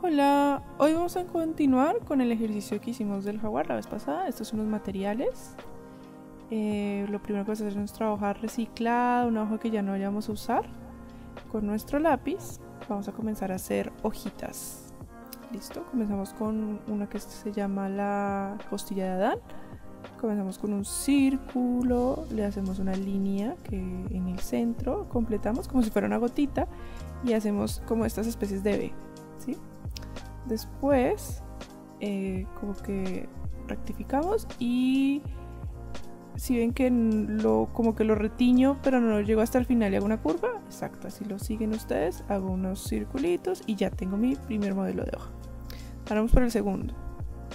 Hola, hoy vamos a continuar con el ejercicio que hicimos del jaguar la vez pasada. Estos son los materiales. Lo primero que vamos a hacer es nuestra hoja reciclada, una hoja que ya no vayamos a usar. Con nuestro lápiz vamos a comenzar a hacer hojitas. Listo, comenzamos con una que se llama la costilla de Adán. Comenzamos con un círculo, le hacemos una línea que en el centro completamos como si fuera una gotita y hacemos como estas especies de V, ¿sí? Después como que rectificamos y si ven que como que lo retiño pero no lo llego hasta el final y hago una curva, exacto, así lo siguen ustedes, hago unos circulitos y ya tengo mi primer modelo de hoja. Ahora vamos por el segundo,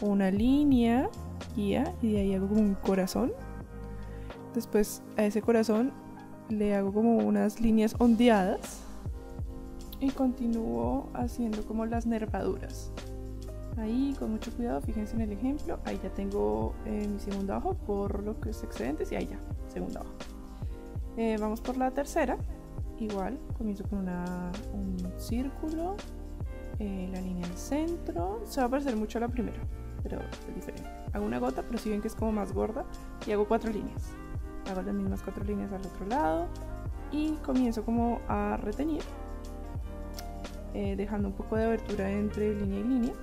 una línea guía y de ahí hago como un corazón. Después a ese corazón le hago como unas líneas ondeadas y continúo haciendo como las nervaduras. Ahí con mucho cuidado, fíjense en el ejemplo, ahí ya tengo mi segunda hoja por lo que es excedentes y ahí ya, segunda hoja. Vamos por la tercera, igual, comienzo con un círculo, la línea al centro, se va a parecer mucho a la primera, pero es diferente. Hago una gota, pero si ven que es como más gorda y hago 4 líneas. Hago las mismas 4 líneas al otro lado y comienzo como a reteñir. Dejando un poco de abertura entre línea y línea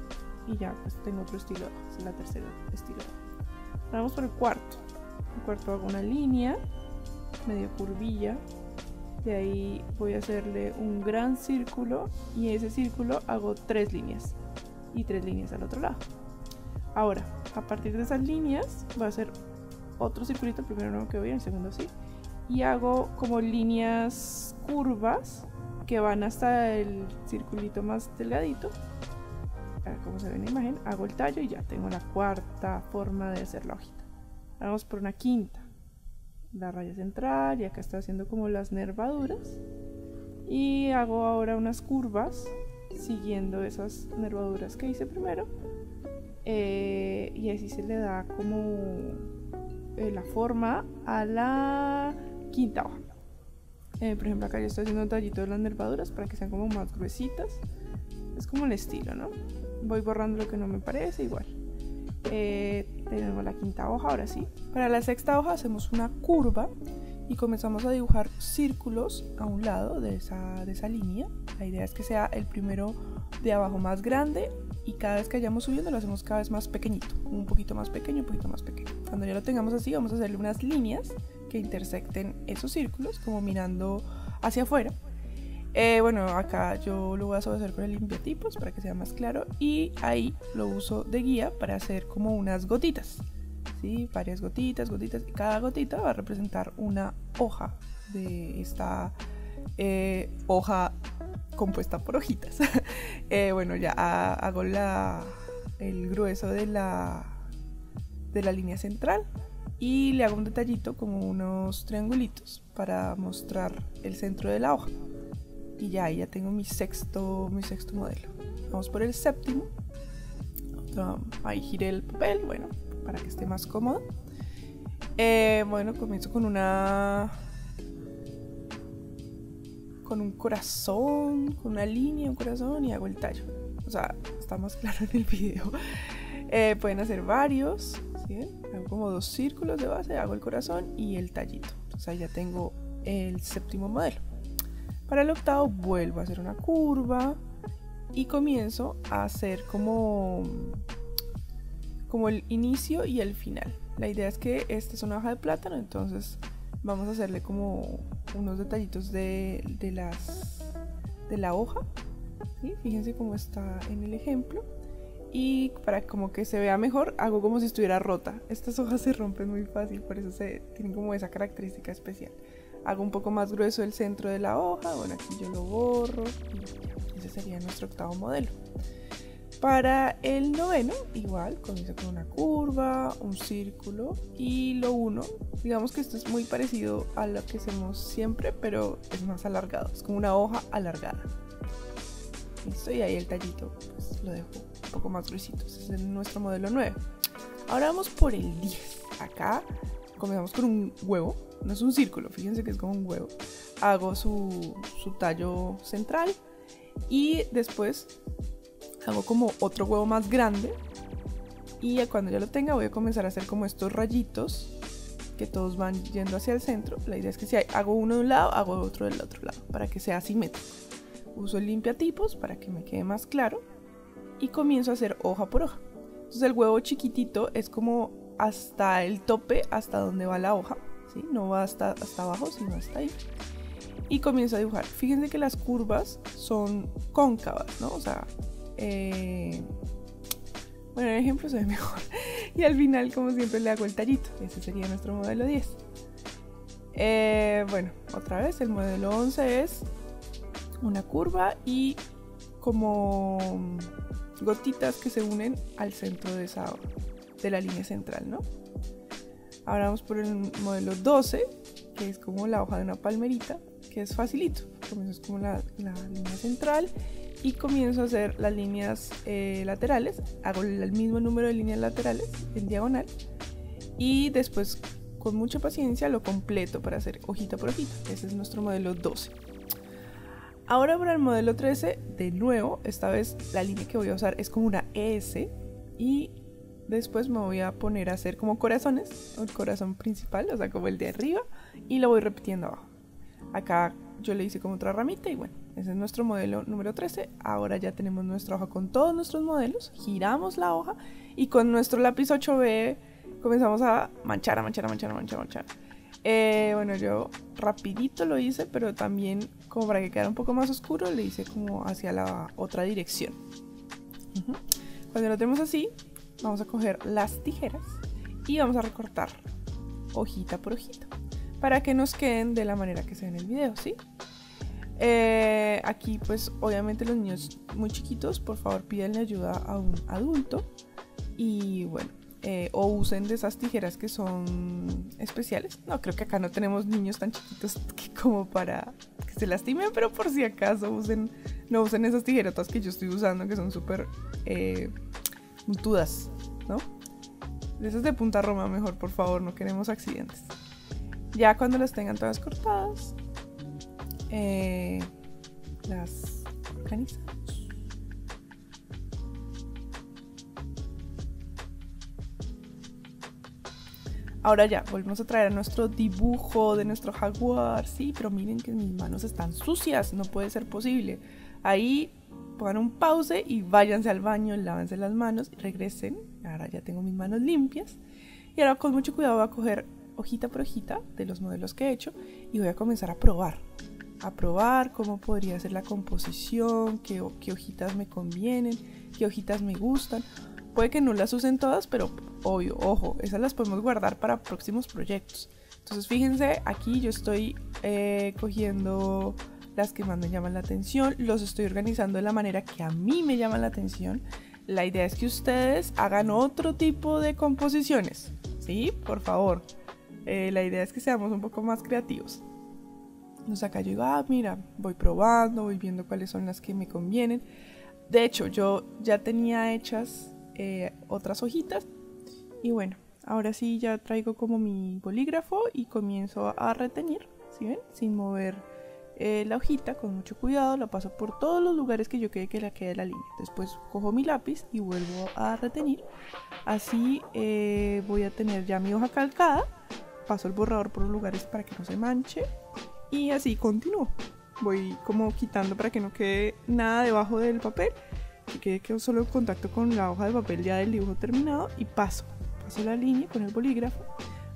y ya pues tengo otro estilo de hoja, es la tercera estilo de hoja. Ahora vamos por el cuarto. El cuarto hago una línea medio curvilla, de ahí voy a hacerle un gran círculo y ese círculo hago 3 líneas y 3 líneas al otro lado. Ahora a partir de esas líneas voy a hacer otro circulito, el primero no quedó bien, el segundo sí, y hago como líneas curvas que van hasta el circulito más delgadito. Como se ve en la imagen, hago el tallo y ya tengo la cuarta forma de hacer la hojita. Vamos por una quinta, la raya central, y acá estoy haciendo como las nervaduras y hago ahora unas curvas siguiendo esas nervaduras que hice primero, y así se le da como la forma a la quinta hoja. Por ejemplo, acá yo estoy haciendo un tallito de las nervaduras para que sean como más gruesitas. Es como el estilo, ¿no? Voy borrando lo que no me parece, igual. Tenemos la quinta hoja, ahora sí. Para la sexta hoja hacemos una curva y comenzamos a dibujar círculos a un lado de esa línea. La idea es que sea el primero de abajo más grande y cada vez que vayamos subiendo lo hacemos cada vez más pequeñito. Un poquito más pequeño, un poquito más pequeño. Cuando ya lo tengamos así, vamos a hacerle unas líneas que intersecten esos círculos como mirando hacia afuera. Bueno, acá yo lo voy a hacer con el limpiatipos para que sea más claro y ahí lo uso de guía para hacer como unas gotitas, ¿sí? Varias gotitas, y cada gotita va a representar una hoja de esta hoja compuesta por hojitas. Bueno, ya hago el grueso de la línea central y le hago un detallito como unos triangulitos para mostrar el centro de la hoja y ya ahí ya tengo mi sexto modelo. Vamos por el séptimo. Ahí giré el papel, bueno, para que esté más cómodo. Bueno, comienzo con un corazón, con una línea, un corazón y hago el tallo. O sea, está más claro en el video. Pueden hacer varios, ¿sí? Hago como 2 círculos de base, hago el corazón y el tallito. Entonces ahí ya tengo el séptimo modelo. Para el octavo vuelvo a hacer una curva y comienzo a hacer como el inicio y el final. La idea es que esta es una hoja de plátano, entonces vamos a hacerle como unos detallitos de la hoja, ¿sí? Fíjense cómo está en el ejemplo. Y para como que se vea mejor, hago como si estuviera rota. Estas hojas se rompen muy fácil, por eso tienen como esa característica especial. Hago un poco más grueso el centro de la hoja, bueno, aquí yo lo borro y ese sería nuestro octavo modelo. Para el noveno, igual, comienzo con una curva, un círculo y lo uno. Digamos que esto es muy parecido a lo que hacemos siempre, pero es más alargado, es como una hoja alargada. Listo, y ahí el tallito pues, lo dejo un poco más gruesito. Ese es nuestro modelo 9. Ahora vamos por el 10. Acá comenzamos con un huevo. No es un círculo, fíjense que es como un huevo. Hago su tallo central y después hago como otro huevo más grande y cuando ya lo tenga voy a comenzar a hacer como estos rayitos que todos van yendo hacia el centro. La idea es que si hago uno de un lado, hago otro del otro lado para que sea simétrico. Uso el limpiatipos para que me quede más claro y comienzo a hacer hoja por hoja. Entonces el huevo chiquitito es como hasta el tope, hasta donde va la hoja, ¿sí? No va hasta abajo, sino hasta ahí. Y comienzo a dibujar. Fíjense que las curvas son cóncavas, ¿no? O sea, bueno, el ejemplo se ve mejor. Y al final, como siempre, le hago el tallito. Ese sería nuestro modelo 10. Bueno, otra vez, el modelo 11 es una curva y como gotitas que se unen al centro de la línea central, ¿no? Ahora vamos por el modelo 12, que es como la hoja de una palmerita, que es facilito. Comienzo como la línea central y comienzo a hacer las líneas laterales. Hago el mismo número de líneas laterales en diagonal y después con mucha paciencia lo completo para hacer hojita por hojita. Ese es nuestro modelo 12. Ahora para el modelo 13, de nuevo, esta vez la línea que voy a usar es como una ES y después me voy a poner a hacer como corazones, el corazón principal, o sea como el de arriba, y lo voy repitiendo abajo. Acá yo le hice como otra ramita y bueno, ese es nuestro modelo número 13. Ahora ya tenemos nuestra hoja con todos nuestros modelos, giramos la hoja y con nuestro lápiz 8B comenzamos a manchar. Bueno, yo rapidito lo hice, pero también como para que quedara un poco más oscuro le hice como hacia la otra dirección. Cuando lo tenemos así, vamos a coger las tijeras y vamos a recortar hojita por hojita para que nos queden de la manera que se ve en el video, ¿sí? Aquí pues obviamente los niños muy chiquitos, por favor pídanle ayuda a un adulto y bueno, o usen de esas tijeras que son especiales. No, creo que acá no tenemos niños tan chiquitos como para que se lastimen, pero por si acaso no usen esas tijerotas que yo estoy usando, que son súper puntudas, ¿no? De esas de punta roma mejor, por favor, no queremos accidentes. Ya cuando las tengan todas cortadas, las organizamos. Ahora ya, volvemos a traer a nuestro dibujo de nuestro jaguar. Sí, pero miren que mis manos están sucias, no puede ser posible. Ahí pongan un pause y váyanse al baño, lávense las manos y regresen. Ahora ya tengo mis manos limpias. Y ahora con mucho cuidado voy a coger hojita por hojita de los modelos que he hecho y voy a comenzar a probar cómo podría ser la composición, qué hojitas me convienen, qué hojitas me gustan. Puede que no las usen todas, pero obvio, ojo, esas las podemos guardar para próximos proyectos. Entonces fíjense, aquí yo estoy cogiendo las que más me llaman la atención, los estoy organizando de la manera que a mí me llaman la atención. La idea es que ustedes hagan otro tipo de composiciones, ¿sí? Por favor. La idea es que seamos un poco más creativos. Entonces acá yo digo, mira, voy probando, voy viendo cuáles son las que me convienen. De hecho, yo ya tenía hechas otras hojitas y bueno, ahora sí ya traigo como mi bolígrafo y comienzo a reteñir, ¿sí ven? Sin mover la hojita, con mucho cuidado, la paso por todos los lugares que yo quede que la quede la línea. Después cojo mi lápiz y vuelvo a reteñir. Así voy a tener ya mi hoja calcada, paso el borrador por los lugares para que no se manche y así continúo. Voy como quitando para que no quede nada debajo del papel, que quede solo en contacto con la hoja de papel ya del dibujo terminado y paso la línea con el bolígrafo.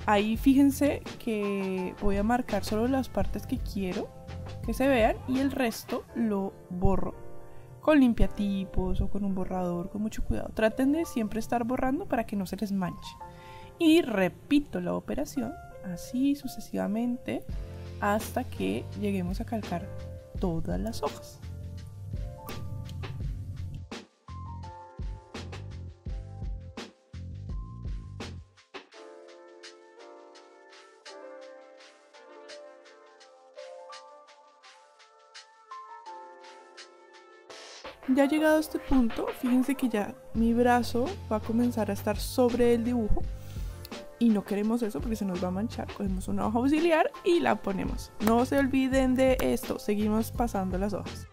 Ahí fíjense que voy a marcar solo las partes que quiero que se vean y el resto lo borro con limpiatipos o con un borrador, con mucho cuidado. Traten de siempre estar borrando para que no se les manche. Y repito la operación así sucesivamente hasta que lleguemos a calcar todas las hojas. Ya llegado a este punto, fíjense que ya mi brazo va a comenzar a estar sobre el dibujo y no queremos eso porque se nos va a manchar. Cogemos una hoja auxiliar y la ponemos. No se olviden de esto, seguimos pasando las hojas.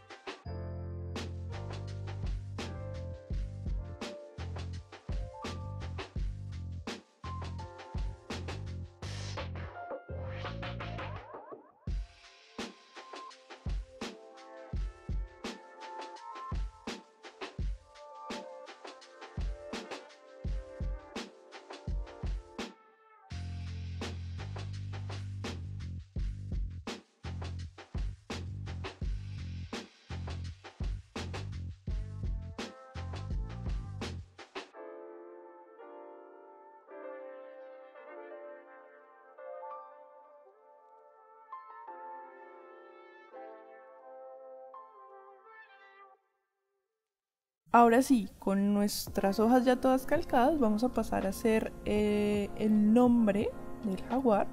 Ahora sí, con nuestras hojas ya todas calcadas, vamos a pasar a hacer el nombre del jaguar.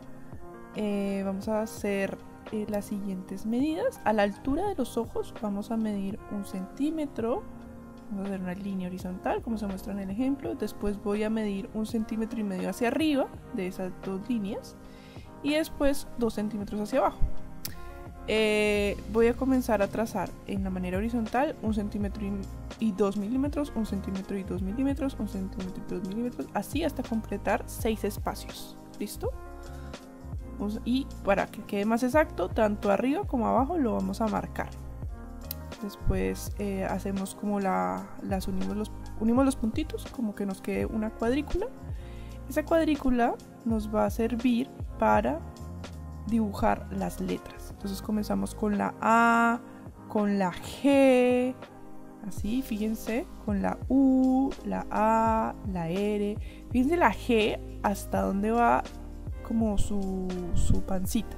Vamos a hacer las siguientes medidas. A la altura de los ojos vamos a medir 1 centímetro. Vamos a hacer una línea horizontal como se muestra en el ejemplo. Después voy a medir 1,5 centímetros hacia arriba de esas dos líneas. Y después 2 centímetros hacia abajo. Voy a comenzar a trazar en la manera horizontal 1 centímetro y 2 milímetros, 1 centímetro y 2 milímetros, 1 centímetro y 2 milímetros, así hasta completar 6 espacios. ¿Listo? Y para que quede más exacto, tanto arriba como abajo lo vamos a marcar. Después hacemos como unimos los puntitos, como que nos quede una cuadrícula. Esa cuadrícula nos va a servir para dibujar las letras. Entonces comenzamos con la A, con la G, así, fíjense, con la U, la A, la R. Fíjense la G hasta dónde va como su pancita.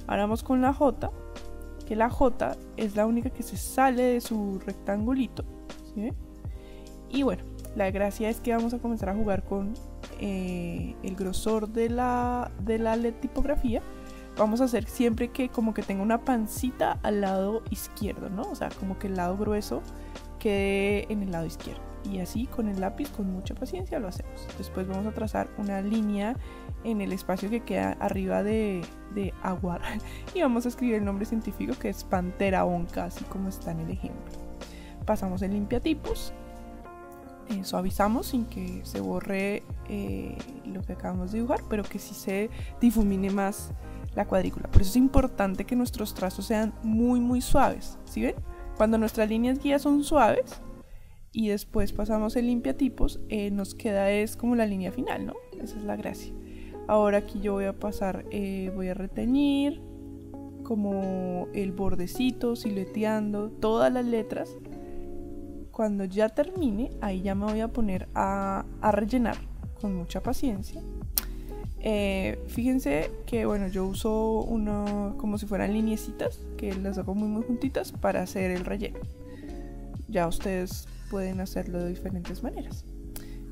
Ahora vamos con la J, que la J es la única que se sale de su rectangulito, ¿sí? Y bueno, la gracia es que vamos a comenzar a jugar con el grosor de la tipografía. Vamos a hacer siempre que como que tenga una pancita al lado izquierdo, ¿no? O sea, como que el lado grueso quede en el lado izquierdo. Y así con el lápiz, con mucha paciencia, lo hacemos. Después vamos a trazar una línea en el espacio que queda arriba de jaguar. Y vamos a escribir el nombre científico, que es Panthera onca, así como está en el ejemplo. Pasamos el limpiatipos. Suavizamos sin que se borre lo que acabamos de dibujar, pero que sí se difumine más la cuadrícula. Por eso es importante que nuestros trazos sean muy suaves. ¿Sí ven? Cuando nuestras líneas guías son suaves y después pasamos el limpiatipos, nos queda es como la línea final, ¿no? Esa es la gracia. Ahora aquí yo voy a pasar, voy a reteñir como el bordecito, silueteando todas las letras. Cuando ya termine, ahí ya me voy a poner a rellenar con mucha paciencia. Fíjense que bueno, yo uso como si fueran lineecitas, que las hago muy juntitas para hacer el relleno. Ya ustedes pueden hacerlo de diferentes maneras,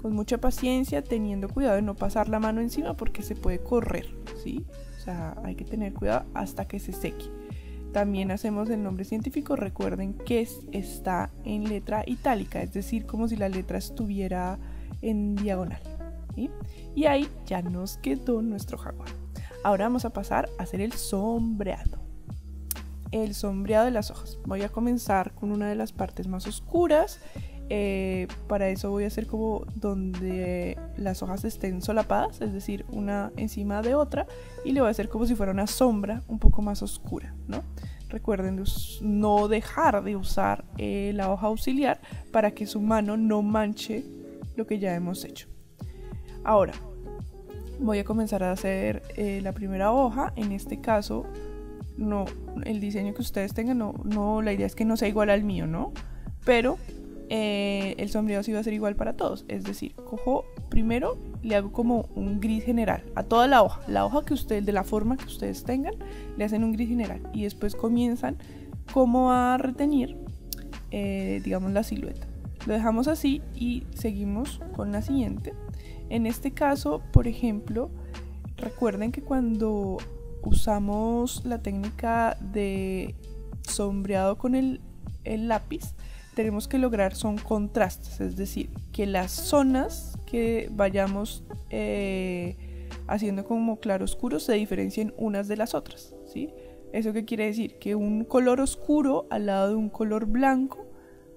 con mucha paciencia, teniendo cuidado de no pasar la mano encima porque se puede correr, ¿sí? O sea, hay que tener cuidado hasta que se seque. También hacemos el nombre científico. Recuerden que está en letra itálica, es decir, como si la letra estuviera en diagonal, ¿sí? Y ahí ya nos quedó nuestro jaguar. Ahora vamos a pasar a hacer el sombreado. El sombreado de las hojas. Voy a comenzar con una de las partes más oscuras. Para eso voy a hacer como donde las hojas estén solapadas, es decir, una encima de otra, y le voy a hacer como si fuera una sombra un poco más oscura, ¿no? Recuerden no dejar de usar la hoja auxiliar para que su mano no manche lo que ya hemos hecho. Ahora voy a comenzar a hacer la primera hoja. En este caso, no, el diseño que ustedes tengan, no, la idea es que no sea igual al mío, ¿no? Pero el sombreado sí va a ser igual para todos, es decir, cojo primero, le hago como un gris general a toda la hoja que ustedes, de la forma que ustedes tengan, le hacen un gris general y después comienzan como a retener, digamos, la silueta. Lo dejamos así y seguimos con la siguiente. En este caso, por ejemplo, recuerden que cuando usamos la técnica de sombreado con el lápiz, tenemos que lograr son contrastes, es decir, que las zonas que vayamos haciendo como claroscuros se diferencien unas de las otras, ¿sí? ¿Eso qué quiere decir? Que un color oscuro al lado de un color blanco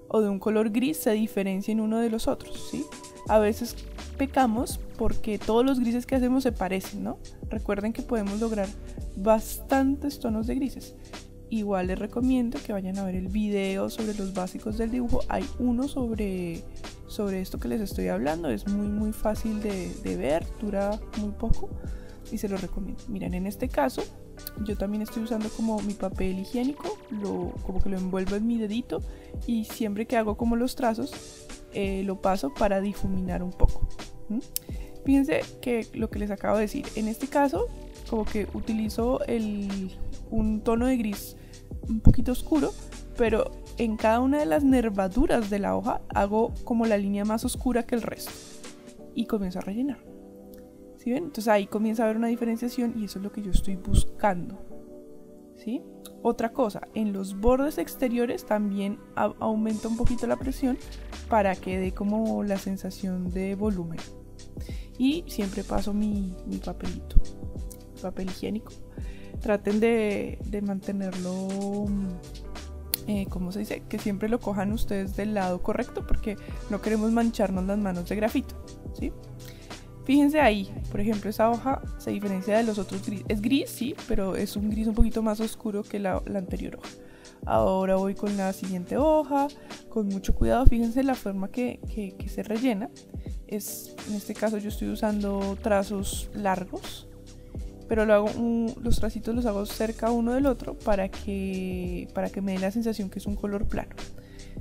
o de un color gris se diferencien uno de los otros, ¿sí? A veces pecamos porque todos los grises que hacemos se parecen, ¿no? Recuerden que podemos lograr bastantes tonos de grises. Igual les recomiendo que vayan a ver el video sobre los básicos del dibujo. Hay uno sobre esto que les estoy hablando. Es muy fácil de ver, dura muy poco y se lo recomiendo. Miren, en este caso yo también estoy usando como mi papel higiénico, como que lo envuelvo en mi dedito y siempre que hago como los trazos lo paso para difuminar un poco. Fíjense que lo que les acabo de decir, en este caso como que utilizo un tono de gris un poquito oscuro, pero en cada una de las nervaduras de la hoja hago como la línea más oscura que el resto y comienzo a rellenar. ¿Sí ven? Entonces ahí comienza a haber una diferenciación y eso es lo que yo estoy buscando. ¿Sí? Otra cosa, en los bordes exteriores también aumenta un poquito la presión para que dé como la sensación de volumen. Y siempre paso mi papelito, papel higiénico. Traten de mantenerlo, ¿cómo se dice? Que siempre lo cojan ustedes del lado correcto porque no queremos mancharnos las manos de grafito, ¿sí? Fíjense ahí, por ejemplo, esa hoja se diferencia de los otros gris. Es gris, sí, pero es un gris un poquito más oscuro que la anterior hoja. Ahora voy con la siguiente hoja, con mucho cuidado. Fíjense la forma que se rellena. En este caso yo estoy usando trazos largos, pero los tracitos los hago cerca uno del otro para que me dé la sensación que es un color plano.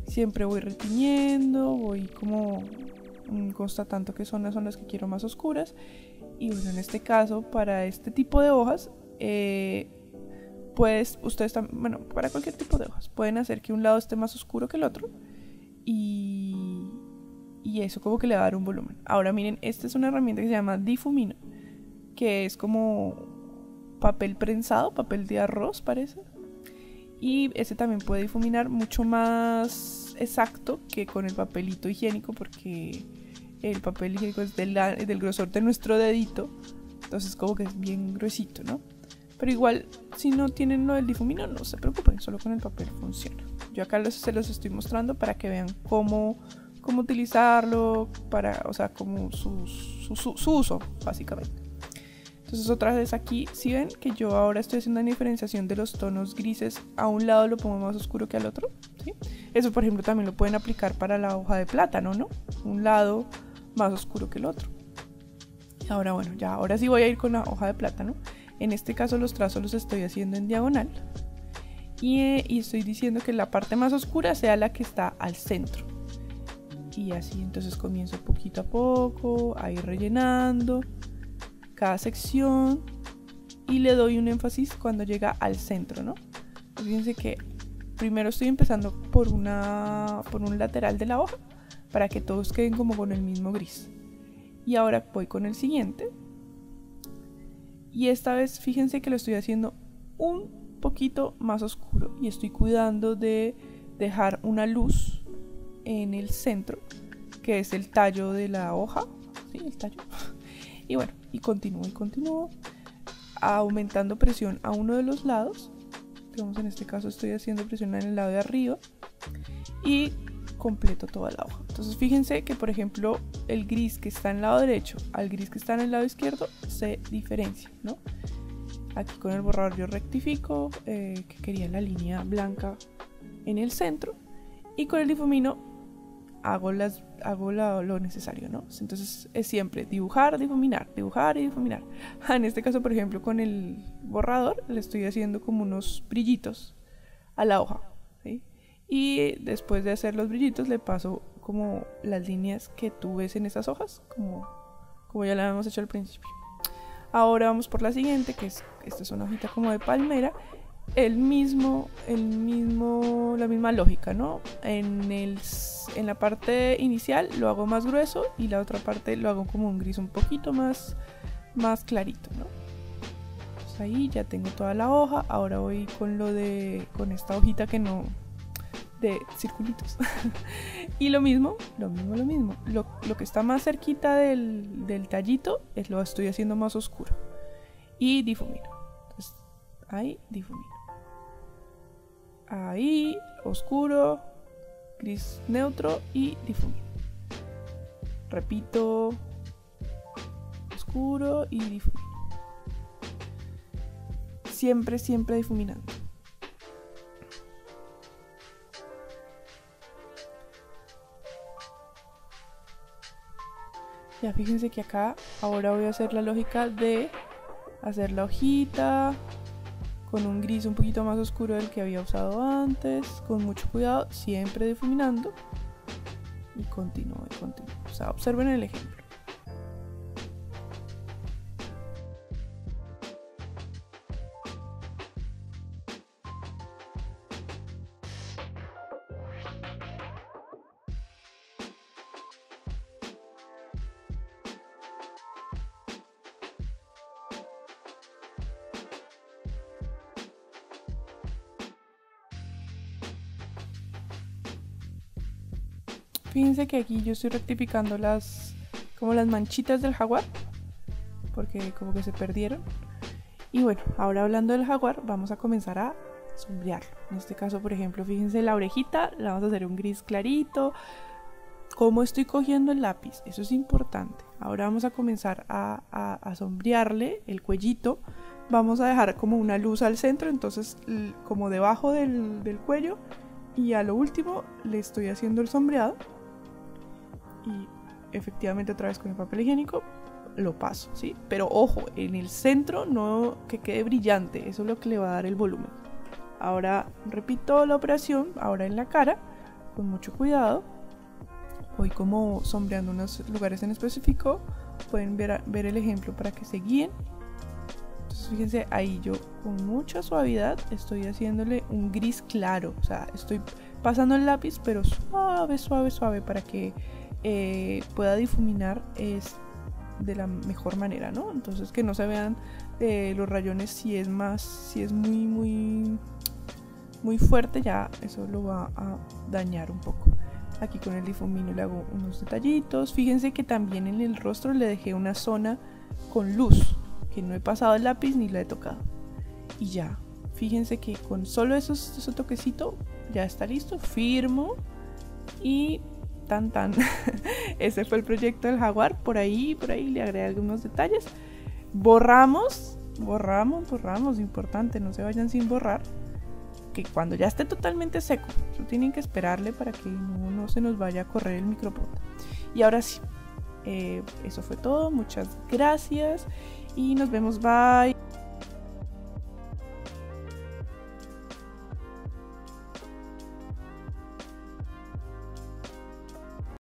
Siempre voy retiñendo, voy como constatando qué zonas son las que quiero más oscuras. Y bueno, en este caso, para este tipo de hojas, pues ustedes también, bueno, para cualquier tipo de hojas, pueden hacer que un lado esté más oscuro que el otro y eso como que le va a dar un volumen. Ahora miren, esta es una herramienta que se llama difumino, que es como papel prensado, papel de arroz parece. Y ese también puede difuminar mucho más exacto que con el papelito higiénico, porque el papel higiénico es del grosor de nuestro dedito, entonces como que es bien gruesito, ¿no? Pero igual, si no tienen lo del difumino, no se preocupen, solo con el papel funciona. Yo acá se los estoy mostrando para que vean cómo utilizarlo, o sea, como su uso, básicamente. Entonces otra vez aquí, si ven que yo ahora estoy haciendo una diferenciación de los tonos grises, a un lado lo pongo más oscuro que al otro, ¿sí? Eso por ejemplo también lo pueden aplicar para la hoja de plátano, ¿no? Un lado más oscuro que el otro. Ahora bueno, ahora sí voy a ir con la hoja de plátano. En este caso los trazos los estoy haciendo en diagonal y estoy diciendo que la parte más oscura sea la que está al centro. Y así entonces comienzo poquito a poco a ir rellenando cada sección y le doy un énfasis cuando llega al centro, ¿no? Fíjense que primero estoy empezando por un lateral de la hoja para que todos queden como con el mismo gris. Y ahora voy con el siguiente. Y esta vez fíjense que lo estoy haciendo un poquito más oscuro y estoy cuidando de dejar una luz en el centro, que es el tallo de la hoja, ¿sí? El tallo. Y bueno, y continúo aumentando presión a uno de los lados. Digamos, en este caso estoy haciendo presión en el lado de arriba y completo toda la hoja. Entonces fíjense que por ejemplo el gris que está en el lado derecho al gris que está en el lado izquierdo se diferencia, ¿no? Aquí con el borrador yo rectifico que quería la línea blanca en el centro y con el difumino hago lo necesario, ¿no? Entonces es siempre dibujar, difuminar, dibujar y difuminar. En este caso, por ejemplo, con el borrador le estoy haciendo como unos brillitos a la hoja, ¿sí? Y después de hacer los brillitos le paso como las líneas que tú ves en esas hojas, como ya la habíamos hecho al principio. Ahora vamos por la siguiente, que esta es una hojita como de palmera. La misma lógica, ¿no? En la parte inicial lo hago más grueso y la otra parte lo hago como un gris un poquito más clarito, ¿no? Pues ahí ya tengo toda la hoja. Ahora voy con esta hojita de circulitos. Y lo mismo. Lo que está más cerquita del tallito lo estoy haciendo más oscuro. Y difumino. Entonces, ahí difumino. Ahí, oscuro, gris neutro y difumino. Repito, oscuro y difumino. Siempre difuminando. Ya fíjense que acá ahora voy a hacer la lógica de hacer la hojita con un gris un poquito más oscuro del que había usado antes, con mucho cuidado, siempre difuminando y continúo. O sea, observen el ejemplo. Fíjense que aquí yo estoy rectificando como las manchitas del jaguar, porque como que se perdieron. Y bueno, ahora hablando del jaguar, vamos a comenzar a sombrearlo. En este caso, por ejemplo, fíjense la orejita, la vamos a hacer un gris clarito. ¿Cómo estoy cogiendo el lápiz? Eso es importante. Ahora vamos a comenzar a sombrearle el cuellito. Vamos a dejar como una luz al centro, entonces como debajo del cuello. Y a lo último le estoy haciendo el sombreado. Y efectivamente otra vez con el papel higiénico lo paso, ¿sí? Pero ojo, en el centro no que quede brillante, eso es lo que le va a dar el volumen. Ahora repito la operación, ahora en la cara, con mucho cuidado. Voy como sombreando unos lugares en específico. Pueden ver el ejemplo para que se guíen. Entonces fíjense, ahí yo con mucha suavidad estoy haciéndole un gris claro. O sea, estoy pasando el lápiz, pero suave, suave, suave, para que pueda difuminar de la mejor manera, ¿no? Entonces que no se vean los rayones si es muy fuerte, ya eso lo va a dañar un poco. Aquí con el difumino le hago unos detallitos. Fíjense que también en el rostro le dejé una zona con luz, que no he pasado el lápiz ni la he tocado. Y ya, fíjense que con solo ese toquecito ya está listo, firmo y tan tan. Ese fue el proyecto del jaguar. Por ahí le agregué algunos detalles. Borramos, importante, no se vayan sin borrar. Que cuando ya esté totalmente seco, eso tienen que esperarle para que no se nos vaya a correr el micropunta. Y ahora sí, eso fue todo, muchas gracias y nos vemos, bye.